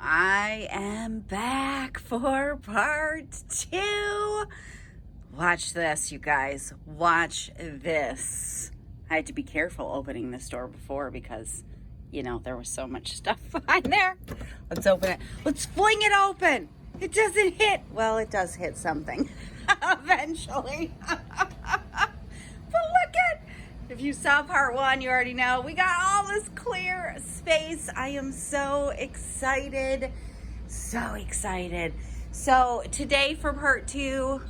I am back for part 2. Watch this, you guys. Watch this. I had to be careful opening this door before because, there was so much stuff behind there. Let's open it. Let's fling it open. It doesn't hit. Well, it does hit something eventually. But look at, if you saw part 1, you already know we got all this clear space. I am so excited. So excited. So today for part 2,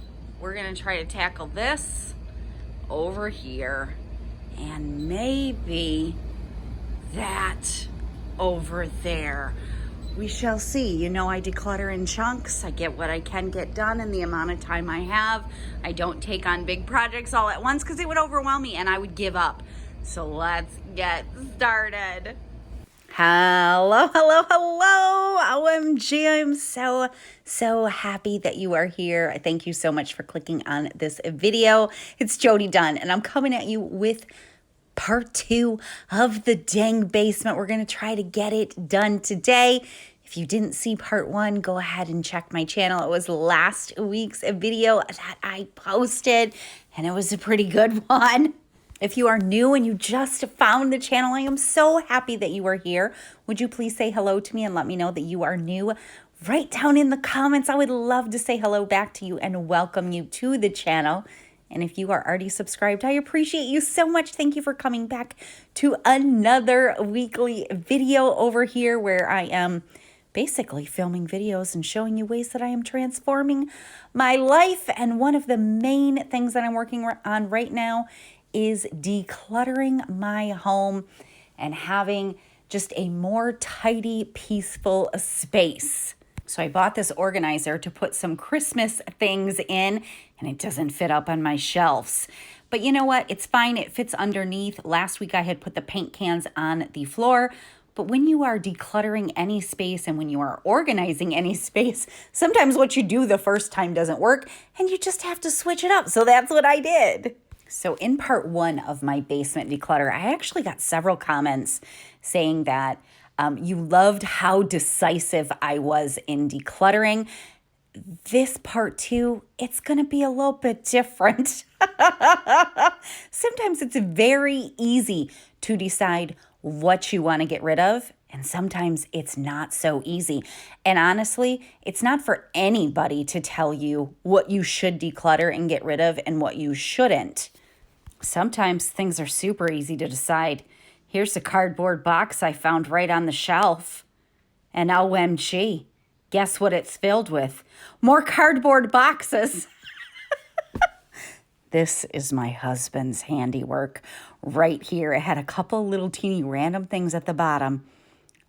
we're going to try to tackle this over here and maybe that over there. We shall see. I declutter in chunks. I get what I can get done in the amount of time I have. I don't take on big projects all at once because it would overwhelm me and I would give up. So let's get started. Hello. OMG, I'm so happy that you are here. Thank you so much for clicking on this video. It's Jodi Dunn, and I'm coming at you with part 2 of the dang basement. We're going to try to get it done today. If you didn't see part 1, go ahead and check my channel. It was last week's video that I posted, and it was a pretty good one. If you are new and you just found the channel, I am so happy that you are here. Would you please say hello to me and let me know that you are new? Write down in the comments. I would love to say hello back to you and welcome you to the channel. And if you are already subscribed, I appreciate you so much. Thank you for coming back to another weekly video over here where I am basically filming videos and showing you ways that I am transforming my life. And one of the main things that I'm working on right now is decluttering my home and having just a more tidy, peaceful space. So I bought this organizer to put some Christmas things in, and it doesn't fit up on my shelves. But you know what? It's fine. It fits underneath. Last week I had put the paint cans on the floor. But when you are decluttering any space and when you are organizing any space, sometimes what you do the first time doesn't work, and you just have to switch it up. So that's what I did. So in part 1 of my basement declutter, I actually got several comments saying that you loved how decisive I was in decluttering. This part 2, it's going to be a little bit different. Sometimes it's very easy to decide what you want to get rid of, and sometimes it's not so easy. And honestly, it's not for anybody to tell you what you should declutter and get rid of and what you shouldn't. Sometimes things are super easy to decide. Here's a cardboard box I found right on the shelf. And OMG, guess what it's filled with? More cardboard boxes. This is my husband's handiwork right here. It had a couple little teeny random things at the bottom.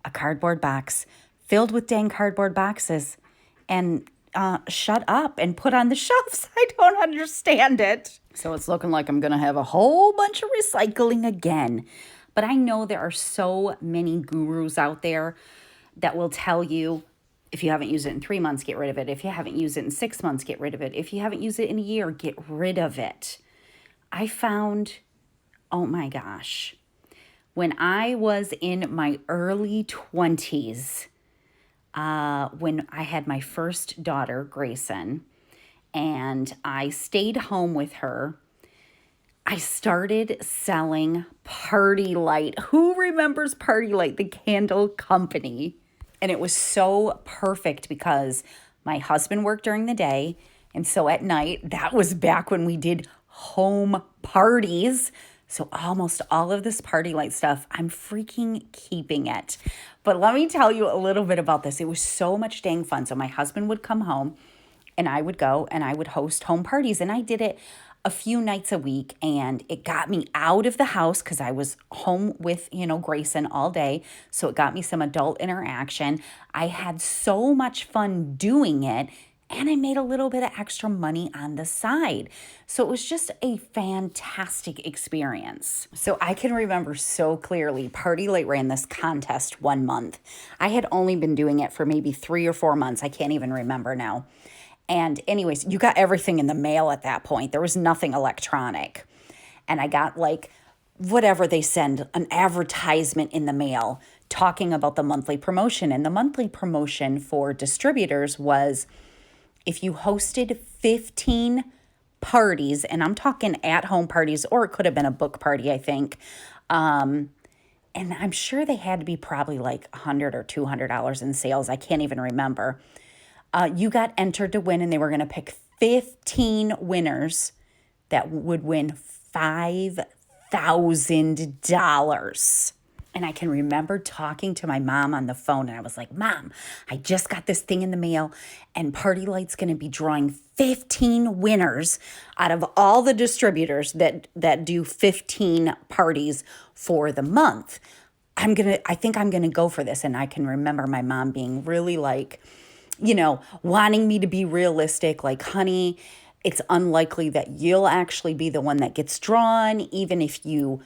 A cardboard box filled with dang cardboard boxes and shut up and put on the shelves. I don't understand it. So it's looking like I'm going to have a whole bunch of recycling again. But I know there are so many gurus out there that will tell you, if you haven't used it in 3 months, get rid of it. If you haven't used it in 6 months, get rid of it. If you haven't used it in a year, get rid of it. I found, oh my gosh, when I was in my early 20s, when I had my first daughter, Grayson, and I stayed home with her, I started selling Party Light. Who remembers Party Light, the candle company? And it was so perfect because my husband worked during the day. And so at night, that was back when we did home parties. So almost all of this Party Light stuff, I'm freaking keeping it. But let me tell you a little bit about this. It was so much dang fun. So my husband would come home and I would go and I would host home parties. And I did it a few nights a week, and it got me out of the house because I was home with, Grayson all day. So it got me some adult interaction. I had so much fun doing it, and I made a little bit of extra money on the side. So it was just a fantastic experience. So I can remember so clearly, Party Light ran this contest one month. I had only been doing it for maybe 3 or 4 months. I can't even remember now. And anyways, you got everything in the mail at that point. There was nothing electronic. And I got whatever they send, an advertisement in the mail talking about the monthly promotion. And the monthly promotion for distributors was if you hosted 15 parties, and I'm talking at-home parties, or it could have been a book party, I think. And I'm sure they had to be probably like $100 or $200 in sales. I can't even remember. You got entered to win, and they were going to pick 15 winners that would win $5,000. And I can remember talking to my mom on the phone, and I was like, Mom, I just got this thing in the mail, and Party Light's going to be drawing 15 winners out of all the distributors that do 15 parties for the month. I think I'm going to go for this. And I can remember my mom being really like, wanting me to be realistic, like, honey, it's unlikely that you'll actually be the one that gets drawn, even if you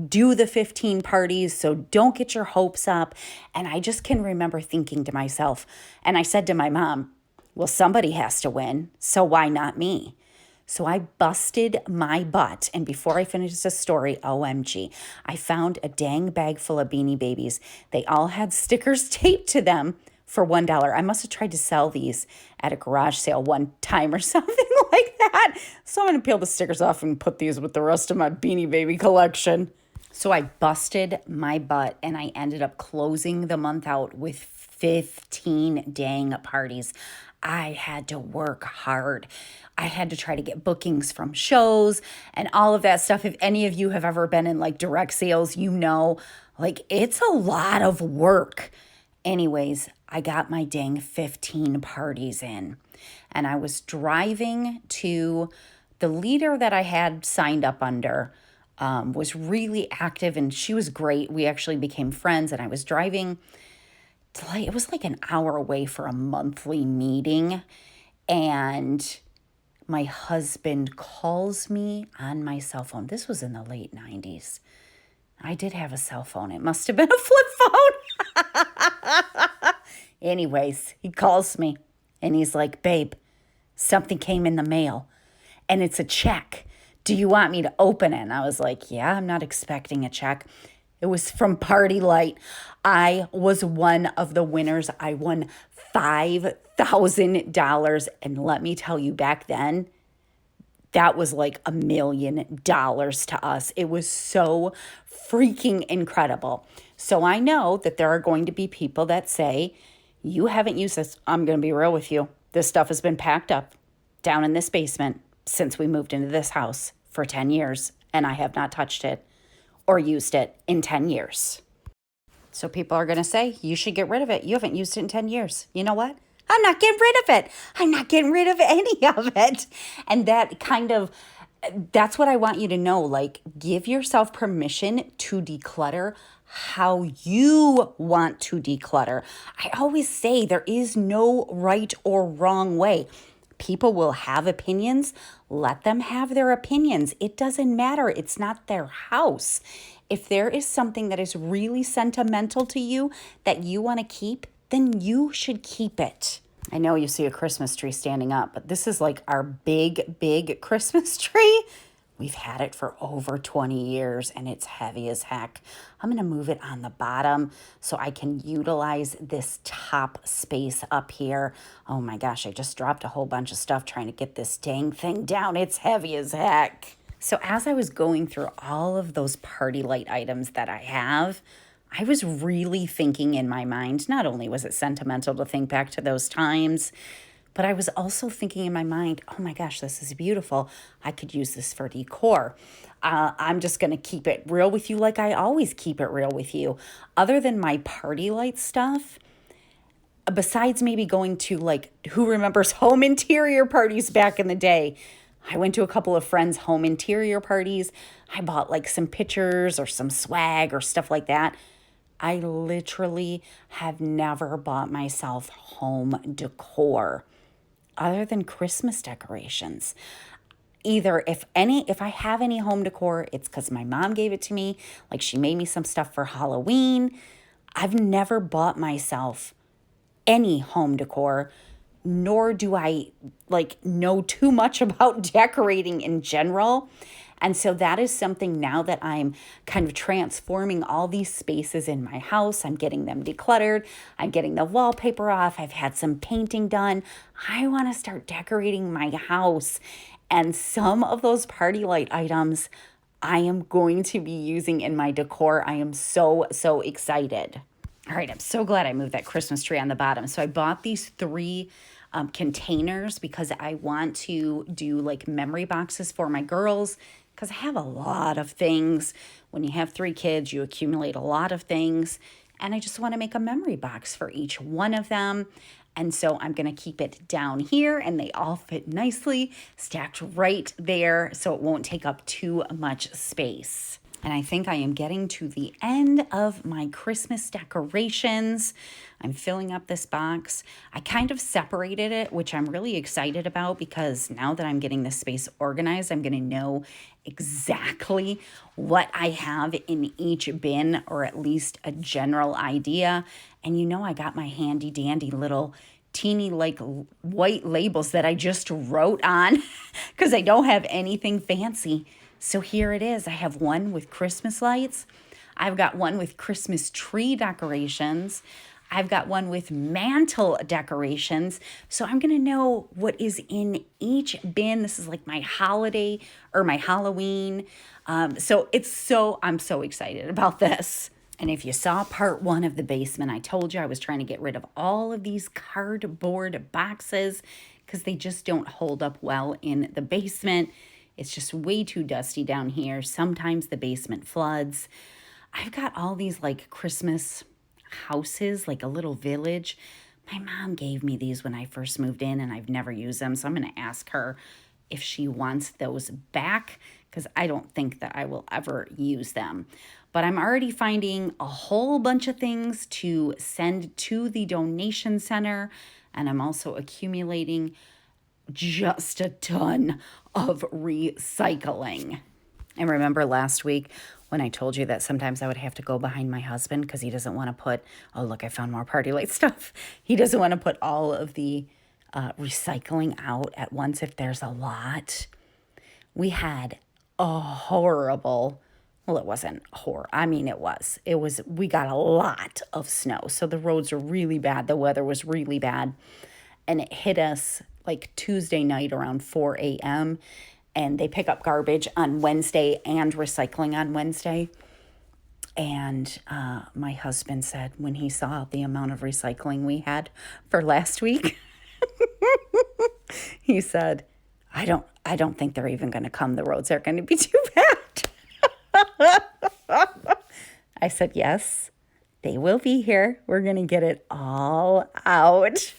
do the 15 parties. So don't get your hopes up. And I just can remember thinking to myself, and I said to my mom, well, somebody has to win, so why not me? So I busted my butt. And before I finish the story, OMG, I found a dang bag full of Beanie Babies. They all had stickers taped to them for $1. I must have tried to sell these at a garage sale one time or something like that. So I'm going to peel the stickers off and put these with the rest of my Beanie Baby collection. So I busted my butt, and I ended up closing the month out with 15 dang parties. I had to work hard. I had to try to get bookings from shows and all of that stuff. If any of you have ever been in like direct sales, like it's a lot of work. Anyways, I got my dang 15 parties in, and I was driving to the leader that I had signed up under. Was really active, and she was great. We actually became friends, and I was driving to it was like an hour away for a monthly meeting, and my husband calls me on my cell phone. This was in the late 90s. I did have a cell phone. It must have been a flip phone. Anyways, he calls me, and he's like, babe, something came in the mail, and it's a check. Do you want me to open it? And I was like, yeah, I'm not expecting a check. It was from Party Light. I was one of the winners. I won $5,000. And let me tell you, back then, that was like $1 million to us. It was so freaking incredible. So I know that there are going to be people that say, you haven't used this. I'm going to be real with you. This stuff has been packed up down in this basement since we moved into this house for 10 years, and I have not touched it or used it in 10 years. So people are going to say, you should get rid of it. You haven't used it in 10 years. You know what? I'm not getting rid of it. I'm not getting rid of any of it. And that's what I want you to know. Like, give yourself permission to declutter how you want to declutter. I always say there is no right or wrong way. People will have opinions. Let them have their opinions. It doesn't matter. It's not their house. If there is something that is really sentimental to you that you want to keep, then you should keep it. I know you see a Christmas tree standing up, but this is like our big Christmas tree. We've had it for over 20 years, and it's heavy as heck. I'm going to move it on the bottom so I can utilize this top space up here. Oh my gosh, I just dropped a whole bunch of stuff trying to get this dang thing down. It's heavy as heck. So as I was going through all of those Party Light items that I have, I was really thinking in my mind, not only was it sentimental to think back to those times, but I was also thinking in my mind, oh my gosh, this is beautiful. I could use this for decor. I'm just going to keep it real with you like I always keep it real with you. Other than my Party Light stuff, besides maybe going to like, who remembers home interior parties back in the day? I went to a couple of friends' home interior parties. I bought like some pictures or some swag or stuff like that. I literally have never bought myself home decor other than Christmas decorations. Either if I have any home decor, it's because my mom gave it to me. Like she made me some stuff for Halloween. I've never bought myself any home decor, nor do I like know too much about decorating in general. And so that is something now that I'm kind of transforming all these spaces in my house. I'm getting them decluttered. I'm getting the wallpaper off. I've had some painting done. I want to start decorating my house. And some of those party light items I am going to be using in my decor. I am so, so excited. All right, I'm so glad I moved that Christmas tree on the bottom. So I bought these 3 containers because I want to do like memory boxes for my girls because I have a lot of things. When you have 3 kids, you accumulate a lot of things. And I just want to make a memory box for each one of them. And so I'm going to keep it down here and they all fit nicely, stacked right there so it won't take up too much space. And I think I am getting to the end of my Christmas decorations. I'm filling up this box. I kind of separated it, which I'm really excited about because now that I'm getting this space organized, I'm going to know exactly what I have in each bin, or at least a general idea. And you know, I got my handy dandy little teeny like white labels that I just wrote on because I don't have anything fancy. So here it is. I have one with Christmas lights. I've got one with Christmas tree decorations. I've got one with mantle decorations. So I'm going to know what is in each bin. This is like my holiday or my Halloween. I'm so excited about this. And if you saw part 1 of the basement, I told you I was trying to get rid of all of these cardboard boxes because they just don't hold up well in the basement. It's just way too dusty down here. Sometimes the basement floods. I've got all these like Christmas houses, like a little village. My mom gave me these when I first moved in and I've never used them. So I'm going to ask her if she wants those back because I don't think that I will ever use them. But I'm already finding a whole bunch of things to send to the donation center. And I'm also accumulating just a ton of recycling. And remember last week when I told you that sometimes I would have to go behind my husband because he doesn't want to put, oh, look, I found more party light stuff. He doesn't want to put all of the recycling out at once if there's a lot. We had a horrible, well, it wasn't horrible. I mean, it was, we got a lot of snow. So the roads were really bad. The weather was really bad. And it hit us like Tuesday night around 4 a.m. And they pick up garbage on Wednesday and recycling on Wednesday. And my husband said when he saw the amount of recycling we had for last week, he said, I don't think they're even going to come. The roads are going to be too bad. I said, yes, they will be here. We're going to get it all out.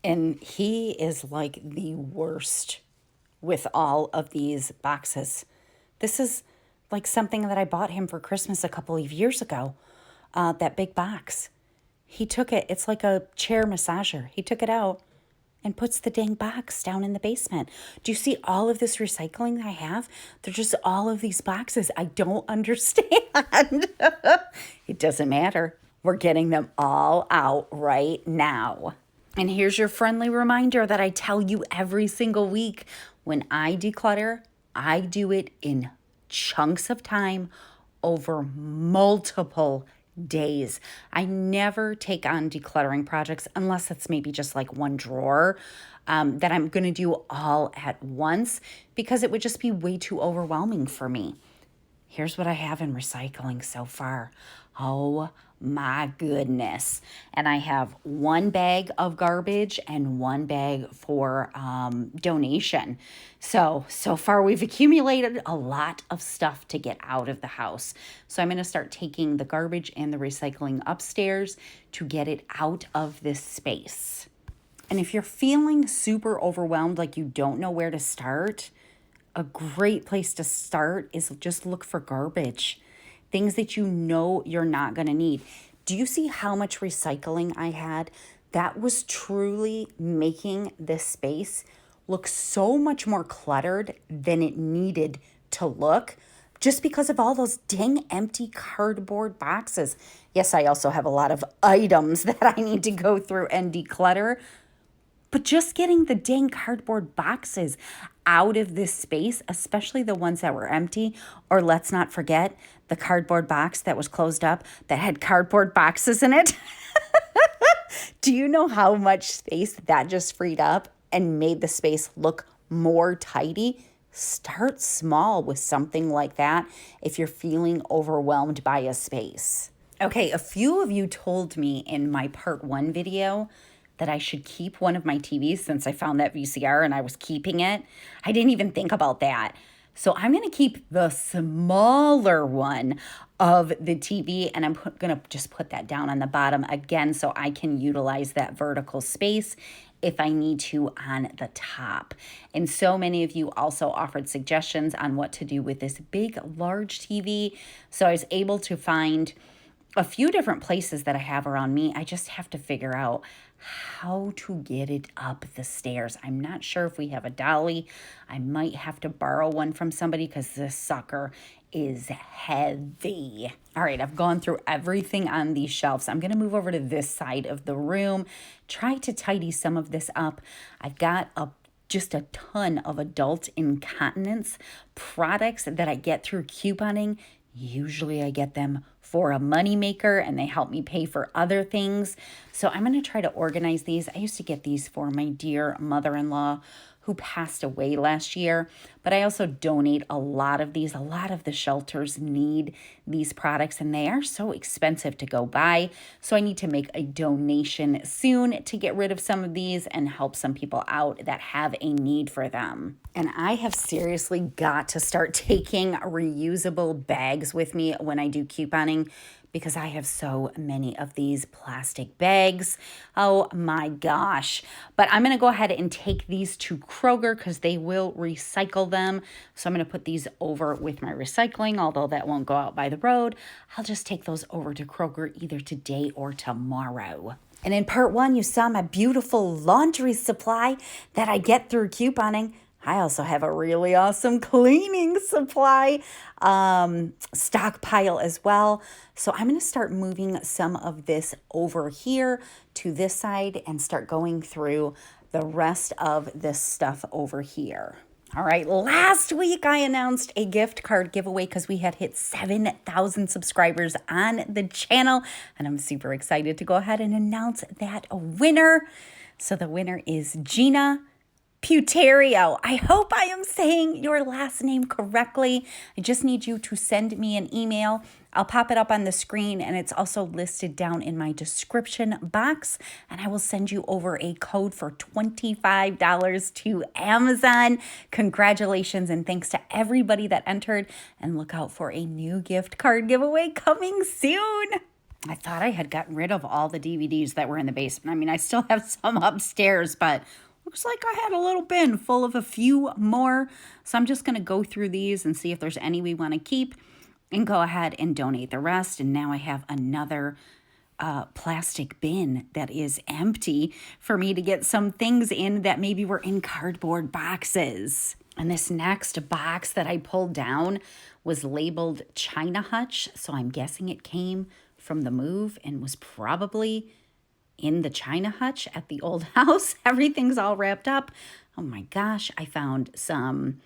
And he is like the worst with all of these boxes. This is like something that I bought him for Christmas a couple of years ago, that big box. He took it. It's like a chair massager. He took it out and puts the dang box down in the basement. Do you see all of this recycling I have? They're just all of these boxes. I don't understand. It doesn't matter. We're getting them all out right now. And here's your friendly reminder that I tell you every single week. When I declutter, I do it in chunks of time over multiple days. I never take on decluttering projects unless it's maybe just like one drawer that I'm going to do all at once because it would just be way too overwhelming for me. Here's what I have in recycling so far. Oh my goodness. And I have 1 bag of garbage and 1 bag for donation. So far we've accumulated a lot of stuff to get out of the house. So I'm going to start taking the garbage and the recycling upstairs to get it out of this space. And if you're feeling super overwhelmed, like you don't know where to start, a great place to start is just look for garbage. Things that you know you're not going to need. Do you see how much recycling I had? That was truly making this space look so much more cluttered than it needed to look just because of all those dang empty cardboard boxes. Yes, I also have a lot of items that I need to go through and declutter. But just getting the dang cardboard boxes out of this space, especially the ones that were empty. Or let's not forget the cardboard box that was closed up that had cardboard boxes in it. Do you know how much space that just freed up and made the space look more tidy? Start small with something like that if you're feeling overwhelmed by a space. Okay, a few of you told me in my part 1 video that I should keep one of my TVs since I found that VCR and I was keeping it. I didn't even think about that. So I'm going to keep the smaller one of the TV, and I'm going to just put that down on the bottom again so I can utilize that vertical space if I need to on the top. And so many of you also offered suggestions on what to do with this big, large TV. So I was able to find a few different places that I have around me. I just have to figure out how to get it up the stairs. I'm not sure if we have a dolly. I might have to borrow one from somebody because this sucker is heavy. All right, I've gone through everything on these shelves. I'm going to move over to this side of the room, try to tidy some of this up. I've got just a ton of adult incontinence products that I get through couponing. Usually I get them for a moneymaker and they help me pay for other things. So I'm going to try to organize these. I used to get these for my dear mother-in-law who passed away last year, but I also donate a lot of these. A lot of the shelters need these products and they are so expensive to go buy. So I need to make a donation soon to get rid of some of these and help some people out that have a need for them. And I have seriously got to start taking reusable bags with me when I do couponing because I have so many of these plastic bags. Oh my gosh. But I'm going to go ahead and take these to Kroger because they will recycle them. So I'm going to put these over with my recycling, although that won't go out by the road. I'll just take those over to Kroger either today or tomorrow. And in part 1, you saw my beautiful laundry supply that I get through couponing. I also have a really awesome cleaning supply stockpile as well. So I'm going to start moving some of this over here to this side and start going through the rest of this stuff over here. All right, last week I announced a gift card giveaway because we had hit 7,000 subscribers on the channel, and I'm super excited to go ahead and announce that winner. So the winner is Gina Puterio. I hope I am saying your last name correctly. I just need you to send me an email. I'll pop it up on the screen and it's also listed down in my description box. And I will send you over a code for $25 to Amazon. Congratulations and thanks to everybody that entered. And look out for a new gift card giveaway coming soon. I thought I had gotten rid of all the DVDs that were in the basement. I mean, I still have some upstairs, but looks like I had a little bin full of a few more. So I'm just going to go through these and see if there's any we want to keep and go ahead and donate the rest. And now I have another plastic bin that is empty for me to get some things in that maybe were in cardboard boxes. And this next box that I pulled down was labeled China Hutch. So I'm guessing it came from the move and was probably in the China Hutch at the old house. Everything's all wrapped up. Oh my gosh, I found some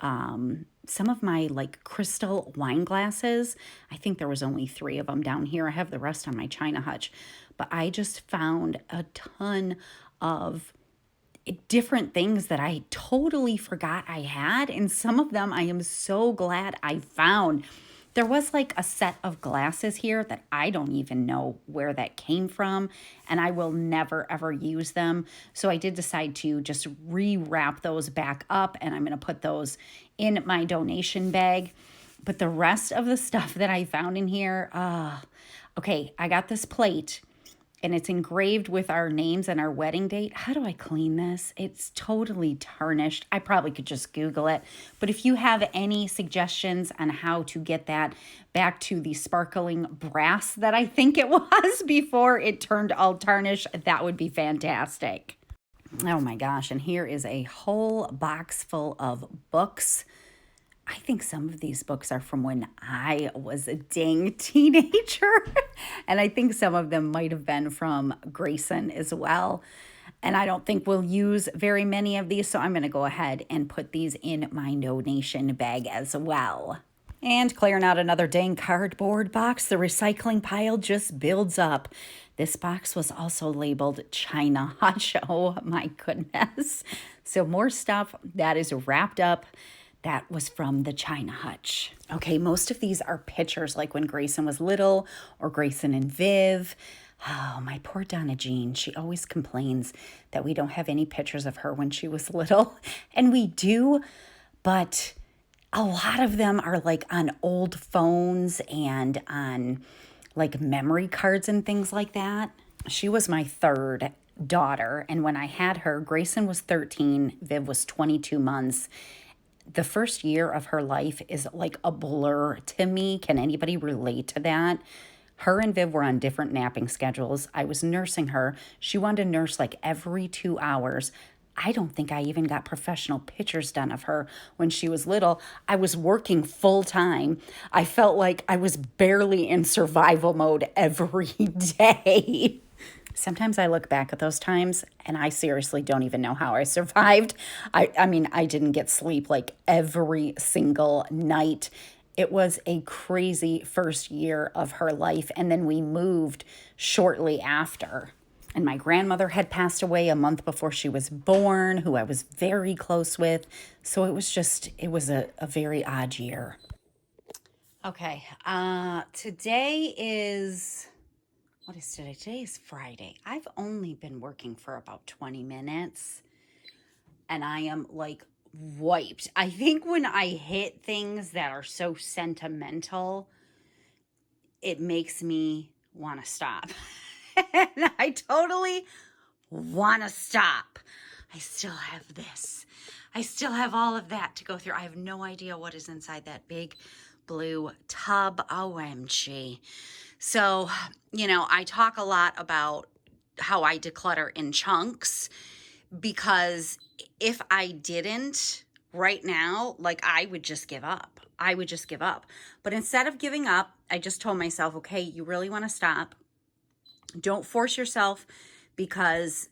of my like crystal wine glasses. I think there was only 3 of them down here. I have the rest on my China Hutch. But I just found a ton of different things that I totally forgot I had. And some of them I am so glad I found. There was like a set of glasses here that I don't even know where that came from, and I will never ever use them. So I did decide to just rewrap those back up, and I'm going to put those in my donation bag. But the rest of the stuff that I found in here, okay, I got this plate. And it's engraved with our names and our wedding date. How do I clean this? It's totally tarnished. I probably could just Google it. But if you have any suggestions on how to get that back to the sparkling brass that I think it was before it turned all tarnished, that would be fantastic. Oh my gosh, and here is a whole box full of books. I think some of these books are from when I was a dang teenager. And I think some of them might have been from Grayson as well. And I don't think we'll use very many of these, so I'm going to go ahead and put these in my donation bag as well. And clearing out another dang cardboard box, the recycling pile just builds up. This box was also labeled China Hutch. Oh my goodness. So more stuff that is wrapped up. That was from the China Hutch. Okay, most of these are pictures like when Grayson was little or Grayson and Viv. Oh, my poor Donna Jean. She always complains that we don't have any pictures of her when she was little. And we do, but a lot of them are like on old phones and on like memory cards and things like that. She was my third daughter. And when I had her, Grayson was 13, Viv was 22 months. The first year of her life is like a blur to me. Can anybody relate to that? Her and Viv were on different napping schedules. I was nursing her. She wanted to nurse like every 2 hours. I don't think I even got professional pictures done of her when she was little. I was working full time. I felt like I was barely in survival mode every day. Sometimes I look back at those times and I seriously don't even know how I survived. I mean, I didn't get sleep like every single night. It was a crazy first year of her life. And then we moved shortly after. And my grandmother had passed away a month before she was born, who I was very close with. So it was a very odd year. Okay, today is... What is today? Today is Friday. I've only been working for about 20 minutes and I am like wiped. I think when I hit things that are so sentimental, it makes me want to stop. And I totally want to stop. I still have this. I still have all of that to go through. I have no idea what is inside that big blue tub. OMG. So, I talk a lot about how I declutter in chunks because if I didn't right now, like I would just give up. But instead of giving up, I just told myself, okay, you really want to stop. Don't force yourself because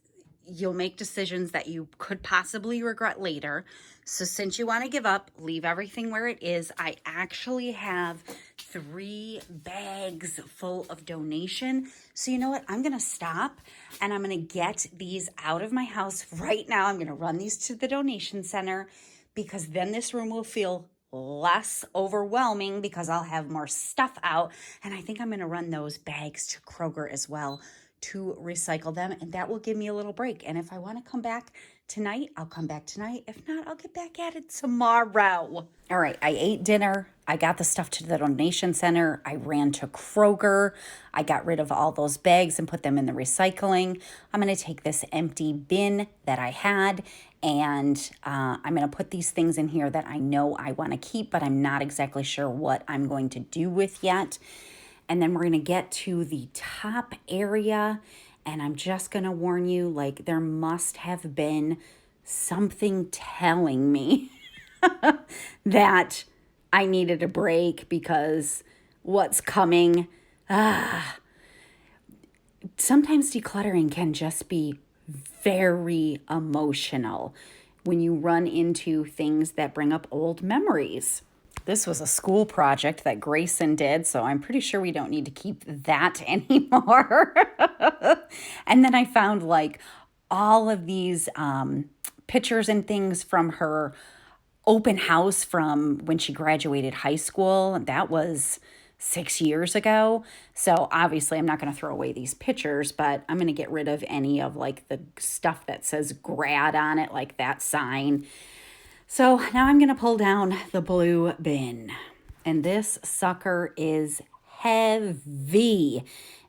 you'll make decisions that you could possibly regret later. So since you want to give up, leave everything where it is. I actually have 3 bags full of donation. So you know what? I'm going to stop and I'm going to get these out of my house right now. I'm going to run these to the donation center because then this room will feel less overwhelming because I'll have more stuff out. And I think I'm going to run those bags to Kroger as well to recycle them, and that will give me a little break. And if I want to come back tonight, I'll come back tonight. If not, I'll get back at it tomorrow. All right, I ate dinner. I got the stuff to the donation center. I ran to Kroger. I got rid of all those bags and put them in the recycling. I'm going to take this empty bin that I had, and I'm going to put these things in here that I know I want to keep, but I'm not exactly sure what I'm going to do with yet. And then we're going to get to the top area. And I'm just going to warn you, like, there must have been something telling me that I needed a break because what's coming. Sometimes decluttering can just be very emotional when you run into things that bring up old memories. This was a school project that Grayson did, so I'm pretty sure we don't need to keep that anymore. And then I found like all of these pictures and things from her open house from when she graduated high school. That was 6 years ago. So obviously I'm not going to throw away these pictures, but I'm going to get rid of any of like the stuff that says grad on it, like that sign. So now I'm going to pull down the blue bin, and this sucker is heavy.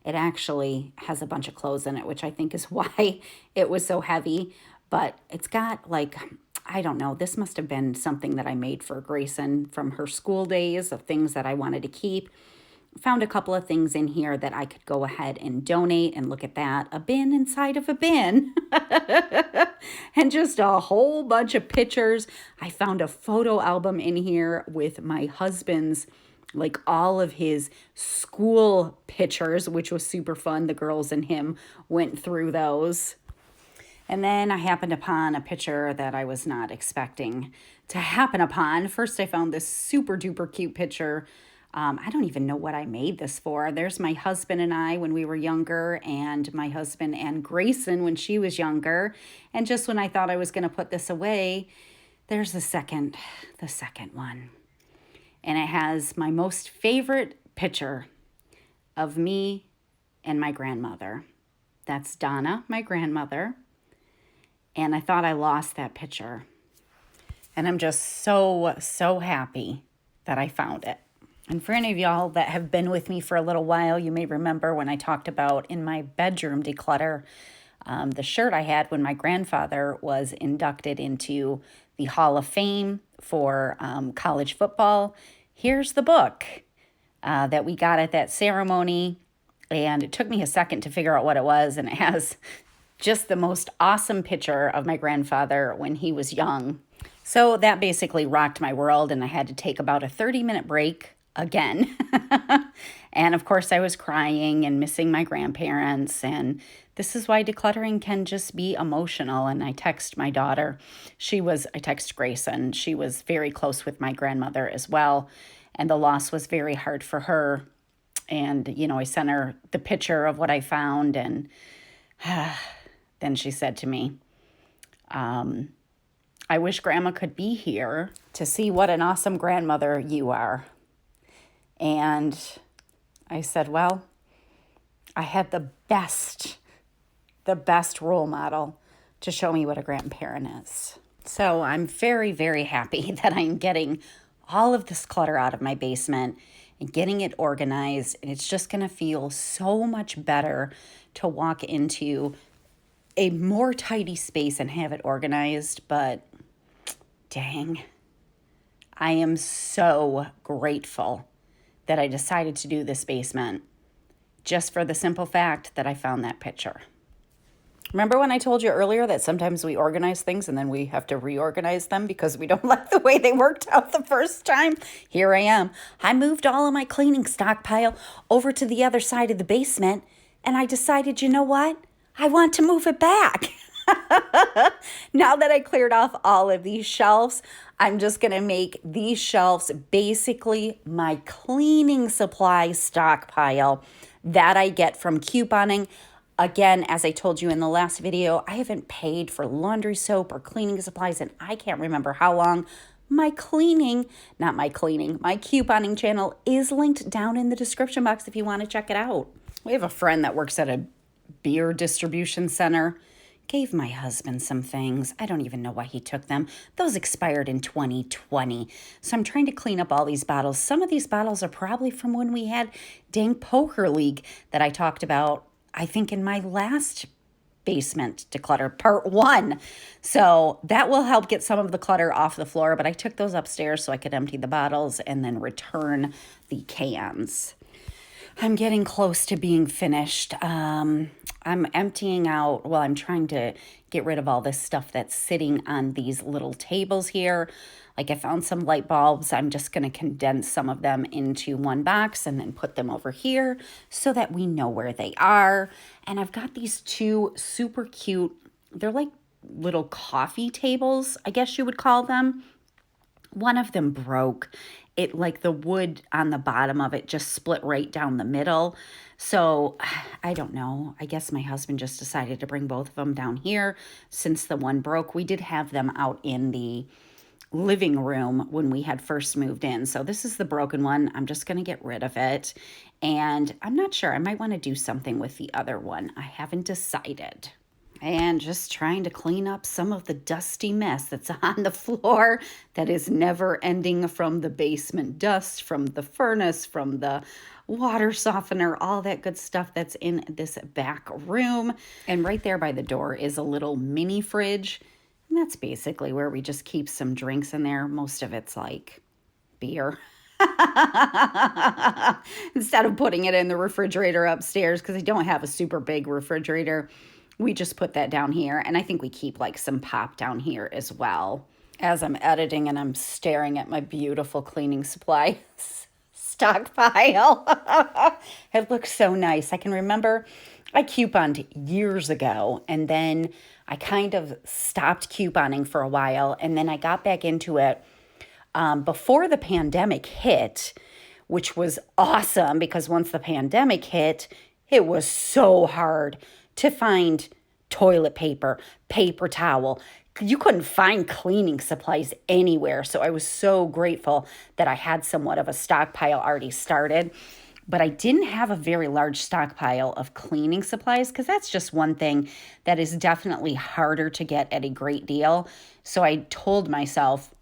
It actually has a bunch of clothes in it, which I think is why it was so heavy, but it's got like, I don't know, this must have been something that I made for Grayson from her school days of things that I wanted to keep. found a couple of things in here that I could go ahead and donate. And look at that, a bin inside of a bin. And just a whole bunch of pictures. I found a photo album in here with my husband's, like all of his school pictures, which was super fun. The girls and him went through those. And then I happened upon a picture that I was not expecting to happen upon. First, I found this super duper cute picture. I don't even know what I made this for. There's my husband and I when we were younger, and my husband and Grayson when she was younger. And just when I thought I was going to put this away, there's the second one. And it has my most favorite picture of me and my grandmother. That's Donna, my grandmother. And I thought I lost that picture. And I'm just so happy that I found it. And for any of y'all that have been with me for a little while, you may remember when I talked about in my bedroom declutter, the shirt I had when my grandfather was inducted into the Hall of Fame for college football. Here's the book that we got at that ceremony. And it took me a second to figure out what it was. And it has just the most awesome picture of my grandfather when he was young. So that basically rocked my world, and I had to take about a 30-minute break again. And of course I was crying and missing my grandparents, and this is why decluttering can just be emotional. And I text my daughter. I text Grayson. She was very close with my grandmother as well, and the loss was very hard for her. And, I sent her the picture of what I found, and then she said to me, I wish Grandma could be here to see what an awesome grandmother you are. And I said, well, I had the best role model to show me what a grandparent is. So I'm very, very happy that I'm getting all of this clutter out of my basement and getting it organized. And it's just going to feel so much better to walk into a more tidy space and have it organized. But dang, I am so grateful that I decided to do this basement just for the simple fact that I found that picture. Remember when I told you earlier that sometimes we organize things and then we have to reorganize them because we don't like the way they worked out the first time? Here I am. I moved all of my cleaning stockpile over to the other side of the basement, and I decided, you know what? I want to move it back. Now that I cleared off all of these shelves, I'm just going to make these shelves basically my cleaning supply stockpile that I get from couponing. Again, as I told you in the last video, I haven't paid for laundry soap or cleaning supplies, and I can't remember how long. My couponing channel is linked down in the description box if you want to check it out. We have a friend that works at a beer distribution center. Gave my husband some things. I don't even know why he took them. Those expired in 2020. So I'm trying to clean up all these bottles. Some of these bottles are probably from when we had dang poker league that I talked about, I think, in my last basement declutter part 1. So that will help get some of the clutter off the floor. But I took those upstairs so I could empty the bottles and then return the cans. I'm getting close to being finished. I'm emptying out, I'm trying to get rid of all this stuff that's sitting on these little tables here. Like I found some light bulbs. I'm just going to condense some of them into one box and then put them over here so that we know where they are. And I've got these 2 super cute, they're like little coffee tables, I guess you would call them. One of them broke. It, like the wood on the bottom of it just split right down the middle. So I don't know. I guess my husband just decided to bring both of them down here since the one broke. We did have them out in the living room when we had first moved in. So this is the broken one. I'm just going to get rid of it. And I'm not sure. I might want to do something with the other one. I haven't decided. And just trying to clean up some of the dusty mess that's on the floor that is never ending, from the basement dust, from the furnace, from the water softener, all that good stuff that's in this back room. And right there by the door is a little mini fridge. And that's basically where we just keep some drinks in there. Most of it's like beer. Instead of putting it in the refrigerator upstairs, because I don't have a super big refrigerator, we just put that down here. And I think we keep like some pop down here as well. As I'm editing and I'm staring at my beautiful cleaning supply stockpile. It looks so nice. I can remember I couponed years ago, and then I kind of stopped couponing for a while, and then I got back into it before the pandemic hit, which was awesome because once the pandemic hit, it was so hard to find toilet paper, paper towel. You couldn't find cleaning supplies anywhere. So I was so grateful that I had somewhat of a stockpile already started. But I didn't have a very large stockpile of cleaning supplies because that's just one thing that is definitely harder to get at a great deal. So I told myself,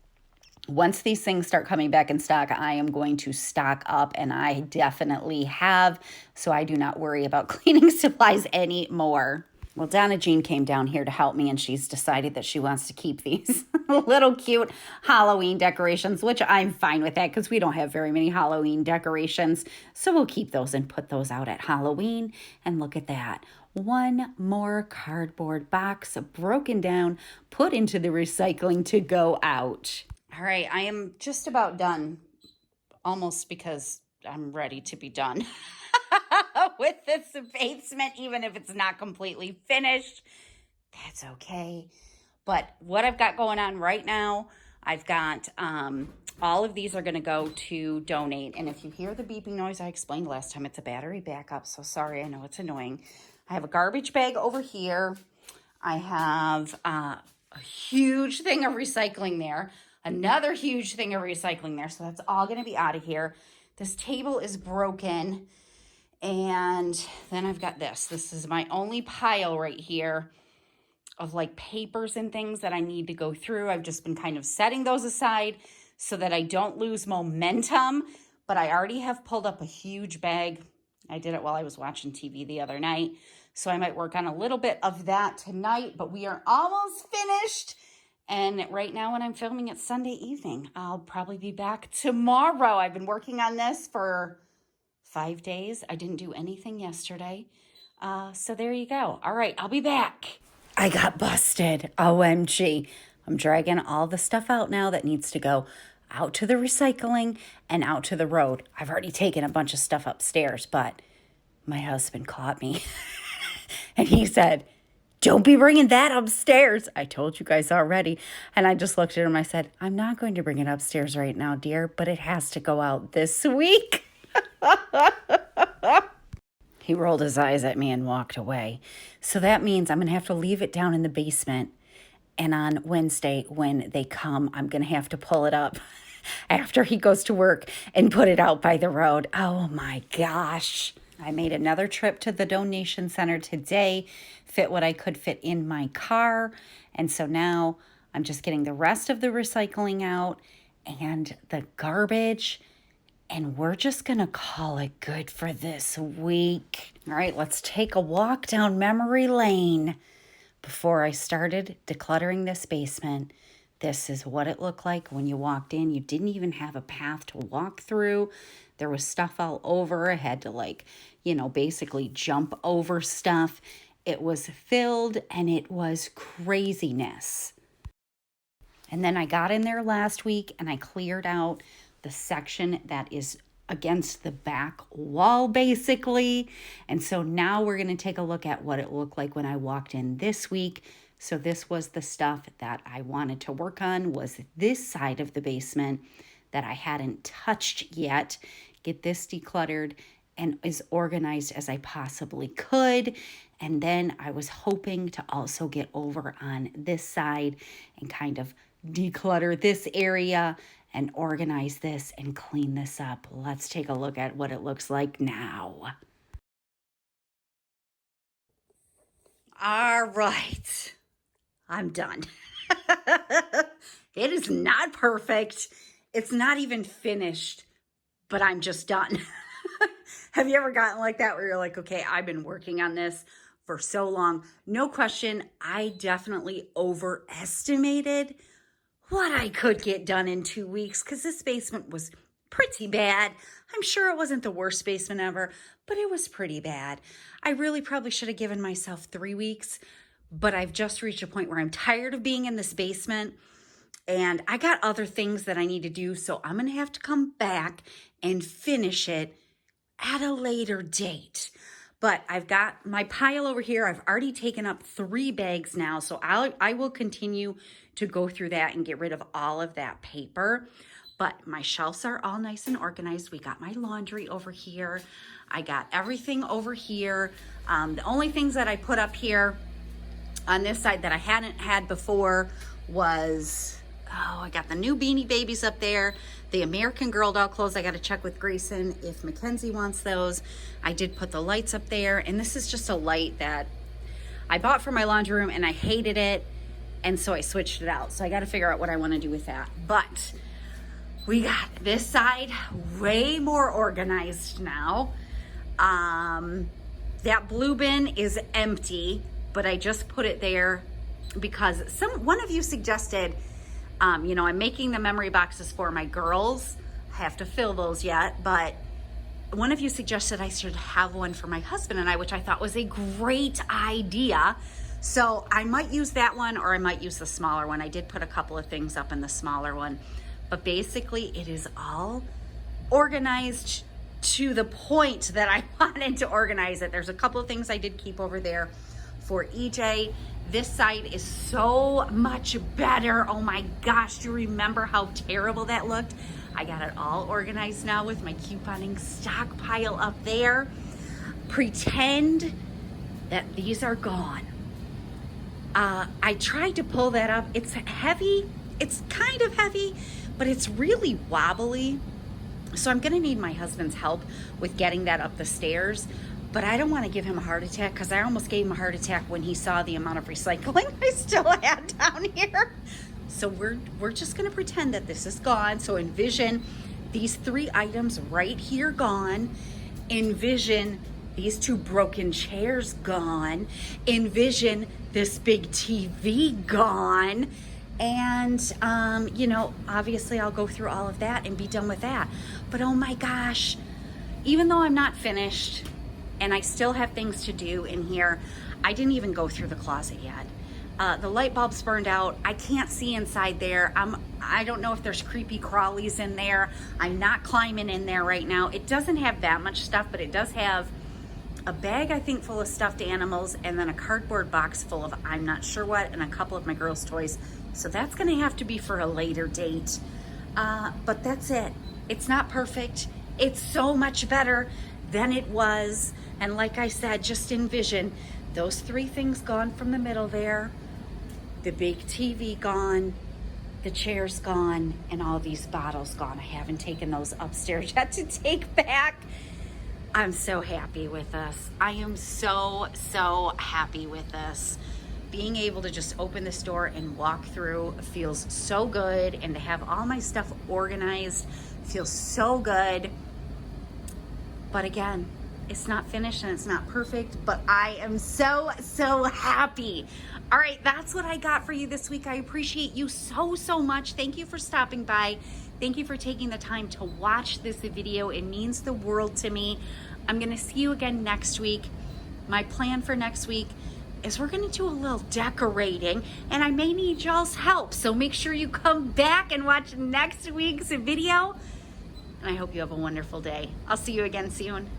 once these things start coming back in stock, I am going to stock up, and I definitely have, so I do not worry about cleaning supplies anymore. Well, Donna Jean came down here to help me, and she's decided that she wants to keep these little cute Halloween decorations, which I'm fine with that because we don't have very many Halloween decorations. So we'll keep those and put those out at Halloween. And look at that. One more cardboard box broken down, put into the recycling to go out. All right, I am just about done, almost because I'm ready to be done with this basement, even if it's not completely finished. That's okay. But what I've got going on right now, I've got all of these are going to go to donate. And if you hear the beeping noise, I explained last time, it's a battery backup. So sorry, I know it's annoying. I have a garbage bag over here. I have a huge thing of recycling there. Another huge thing of recycling there. So that's all going to be out of here. This table is broken. And then I've got this. This is my only pile right here of like papers and things that I need to go through. I've just been kind of setting those aside so that I don't lose momentum. But I already have pulled up a huge bag. I did it while I was watching TV the other night. So I might work on a little bit of that tonight. But we are almost finished. And right now when I'm filming, it's Sunday evening. I'll probably be back tomorrow. I've been working on this for 5 days. I didn't do anything yesterday. So there you go. All right, I'll be back. I got busted. OMG. I'm dragging all the stuff out now that needs to go out to the recycling and out to the road. I've already taken a bunch of stuff upstairs, but my husband caught me. And he said, "Don't be bringing that upstairs." I told you guys already. And I just looked at him. I said, "I'm not going to bring it upstairs right now, dear, but it has to go out this week." He rolled his eyes at me and walked away. So that means I'm going to have to leave it down in the basement. And on Wednesday, when they come, I'm going to have to pull it up after he goes to work and put it out by the road. Oh my gosh. I made another trip to the donation center today, fit what I could fit in my car. And so now I'm just getting the rest of the recycling out and the garbage. And we're just going to call it good for this week. All right, let's take a walk down memory lane. Before I started decluttering this basement, this is what it looked like when you walked in. You didn't even have a path to walk through. There was stuff all over. I had to basically jump over stuff. It was filled and it was craziness. And then I got in there last week and I cleared out the section that is against the back wall, basically. And so now we're going to take a look at what it looked like when I walked in this week. So this was the stuff that I wanted to work on, was this side of the basement that I hadn't touched yet. Get this decluttered and as organized as I possibly could. And then I was hoping to also get over on this side and kind of declutter this area and organize this and clean this up. Let's take a look at what it looks like now. All right, I'm done. It is not perfect. It's not even finished, but I'm just done. Have you ever gotten like that where you're like, okay, I've been working on this for so long. No question, I definitely overestimated what I could get done in 2 weeks because this basement was pretty bad. I'm sure it wasn't the worst basement ever, but it was pretty bad. I really probably should have given myself 3 weeks, but I've just reached a point where I'm tired of being in this basement and I got other things that I need to do. So I'm going to have to come back and finish it at a later date. But I've got my pile over here. I've already taken up 3 bags now. So I will continue to go through that and get rid of all of that paper. But my shelves are all nice and organized. We got my laundry over here. I got everything over here. The only things that I put up here on this side that I hadn't had before was, I got the new Beanie Babies up there. The American Girl doll clothes, I got to check with Grayson if Mackenzie wants those. I did put the lights up there. And this is just a light that I bought for my laundry room and I hated it. And so I switched it out. So I got to figure out what I want to do with that. But we got this side way more organized now. That blue bin is empty, but I just put it there because one of you suggested, I'm making the memory boxes for my girls. I have to fill those yet, but one of you suggested I should have one for my husband and I, which I thought was a great idea. So I might use that one or I might use the smaller one. I did put a couple of things up in the smaller one. But basically, it is all organized to the point that I wanted to organize it. There's a couple of things I did keep over there for EJ. This side is so much better. Oh my gosh, do you remember how terrible that looked? I got it all organized now with my couponing stockpile up there. Pretend that these are gone. I tried to pull that up. It's heavy. It's kind of heavy, but it's really wobbly. So I'm gonna need my husband's help with getting that up the stairs, but I don't wanna give him a heart attack because I almost gave him a heart attack when he saw the amount of recycling I still had down here. So we're just gonna pretend that this is gone. So envision these 3 items right here gone. Envision these 2 broken chairs gone. Envision this big TV gone. And, obviously I'll go through all of that and be done with that. But oh my gosh, even though I'm not finished and I still have things to do in here, I didn't even go through the closet yet. The light bulb's burned out. I can't see inside there. I don't know if there's creepy crawlies in there. I'm not climbing in there right now. It doesn't have that much stuff, but it does have a bag, I think, full of stuffed animals and then a cardboard box full of I'm not sure what and a couple of my girls' toys. So that's gonna have to be for a later date. But that's it. It's not perfect. It's so much better than it was. And like I said, just envision those 3 things gone from the middle there, the big TV gone, the chairs gone, and all these bottles gone. I haven't taken those upstairs yet to take back. I'm so happy with this. I am so happy with this. Being able to just open this door and walk through feels so good, and to have all my stuff organized feels so good. But again, it's not finished and it's not perfect, but I am so happy. All right, that's what I got for you this week. I appreciate you so much. Thank you for stopping by. Thank you for taking the time to watch this video. It means the world to me. I'm gonna see you again next week. My plan for next week is we're gonna do a little decorating and I may need y'all's help. So make sure you come back and watch next week's video. And I hope you have a wonderful day. I'll see you again soon.